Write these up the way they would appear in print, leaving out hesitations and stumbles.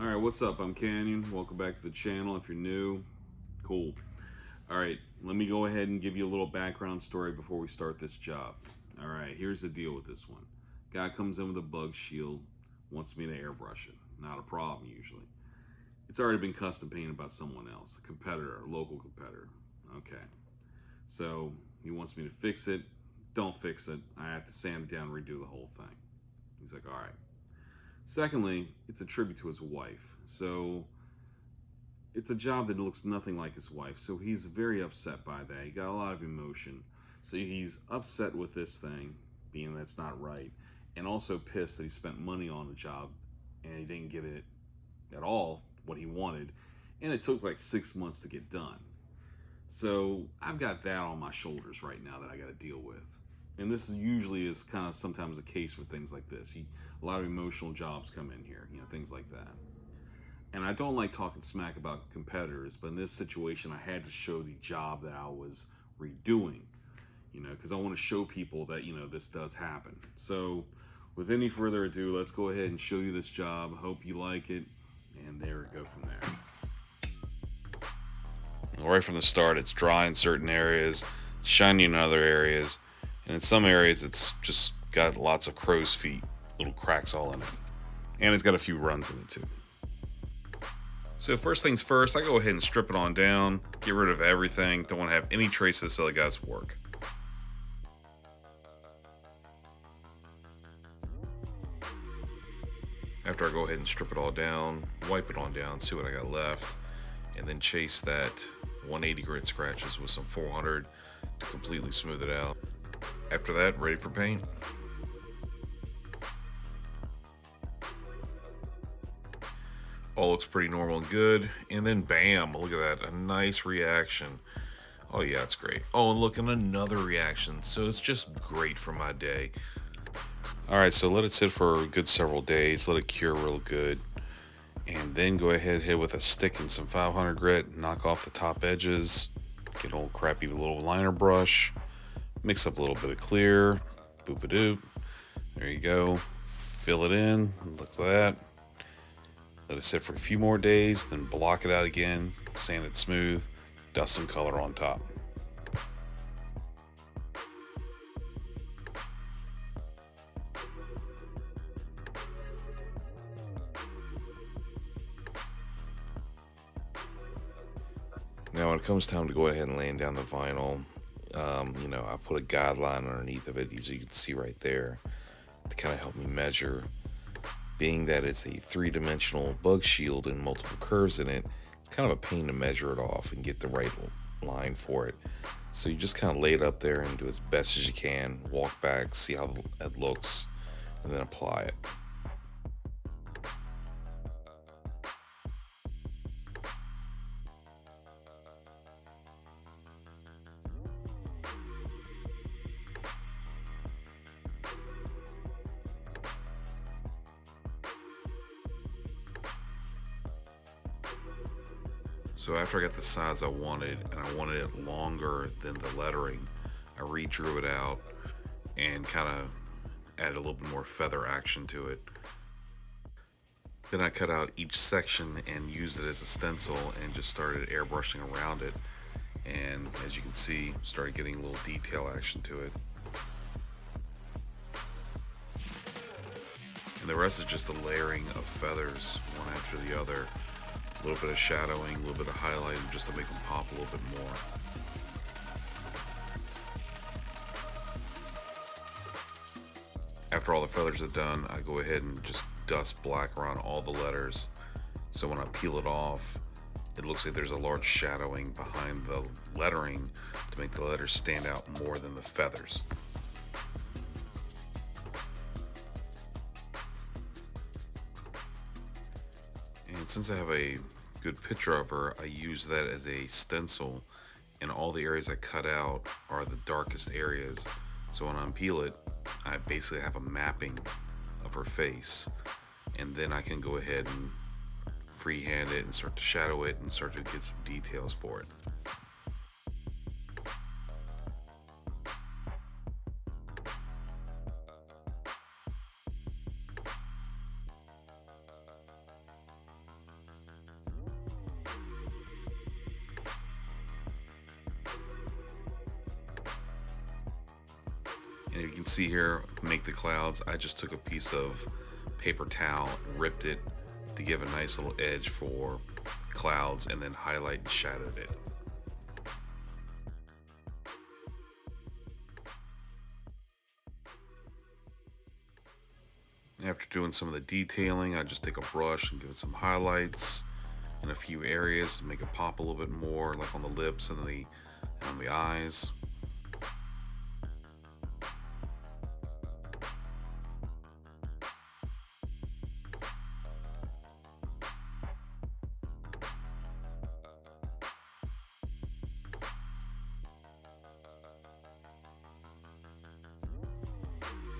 Alright, what's up? I'm Canyon. Welcome back to the channel. If you're new, cool. Alright, let me go ahead and give you a little background story before we start this job. Alright, here's the deal with this one. Guy comes in with a bug shield, wants me to airbrush it. Not a problem usually. It's already been custom painted by someone else, a competitor, a local competitor. Okay, so he wants me to fix it. Don't fix it. I have to sand it down and redo the whole thing. He's like, alright. Secondly, it's a tribute to his wife. So it's a job that looks nothing like his wife. So he's very upset by that. He got a lot of emotion. So he's upset with this thing, being that's not right, and also pissed that he spent money on the job and he didn't get it at all, what he wanted. And it took like 6 months to get done. So I've got that on my shoulders right now that I got to deal with. And this usually is kind of sometimes the case with things like this. A lot of emotional jobs come in here, things like that. And I don't like talking smack about competitors, but in this situation, I had to show the job that I was redoing, because I want to show people that, this does happen. So with any further ado, let's go ahead and show you this job. Hope you like it, and there we go from there. Right from the start, it's dry in certain areas, shiny in other areas, and in some areas it's just got lots of crow's feet, little cracks all in it. And it's got a few runs in it too. So first things first, I go ahead and strip it on down, get rid of everything. Don't want to have any traces of this other guy's work. After I go ahead and strip it all down, wipe it on down, see what I got left, and then chase that 180 grit scratches with some 400 to completely smooth it out. After that, ready for paint. All looks pretty normal and good, and then bam, look at that, a nice reaction. Oh yeah, it's great. Oh, and look, and another reaction, so it's just great for my day. Alright, so let it sit for a good several days, let it cure real good, and then go ahead and hit with a stick and some 500 grit, knock off the top edges, get an old crappy little liner brush, mix up a little bit of clear, boop-a-doop, there you go, fill it in, look at that. Let it sit for a few more days, then block it out again, sand it smooth, dust some color on top. Now when it comes time to go ahead and laying down the vinyl, I put a guideline underneath of it, as you can see right there, to kind of help me measure. Being that it's a three-dimensional bug shield and multiple curves in it, it's kind of a pain to measure it off and get the right line for it. So you just kind of lay it up there and do as best as you can, walk back, see how it looks, and then apply it. So after I got the size I wanted, and I wanted it longer than the lettering, I redrew it out and kind of added a little bit more feather action to it. Then I cut out each section and used it as a stencil and just started airbrushing around it. And as you can see, started getting a little detail action to it. And the rest is just a layering of feathers, one after the other. A little bit of shadowing, a little bit of highlighting, just to make them pop a little bit more. After all the feathers are done, I go ahead and just dust black around all the letters. So when I peel it off, it looks like there's a large shadowing behind the lettering to make the letters stand out more than the feathers. And since I have a good picture of her, I use that as a stencil, and all the areas I cut out are the darkest areas. So when I unpeel it, I basically have a mapping of her face, and then I can go ahead and freehand it and start to shadow it and start to get some details for it. And you can see here, make the clouds, I just took a piece of paper towel and ripped it to give a nice little edge for clouds, and then highlight and shadowed it. After doing some of the detailing, I just take a brush and give it some highlights in a few areas to make it pop a little bit more, like on the lips and on the eyes.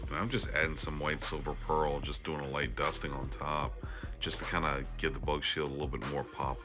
And I'm just adding some white silver pearl, just doing a light dusting on top, just to kind of give the bug shield a little bit more pop.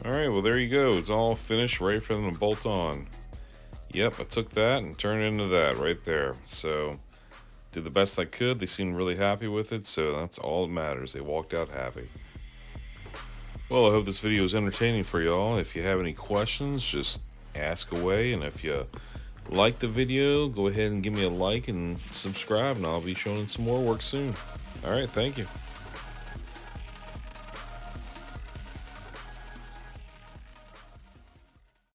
Alright, well there you go. It's all finished, ready for them to bolt on. Yep, I took that and turned it into that right there. So, did the best I could. They seemed really happy with it, so that's all that matters. They walked out happy. Well, I hope this video is entertaining for y'all. If you have any questions, just ask away. And if you like the video, go ahead and give me a like and subscribe, and I'll be showing some more work soon. Alright, thank you.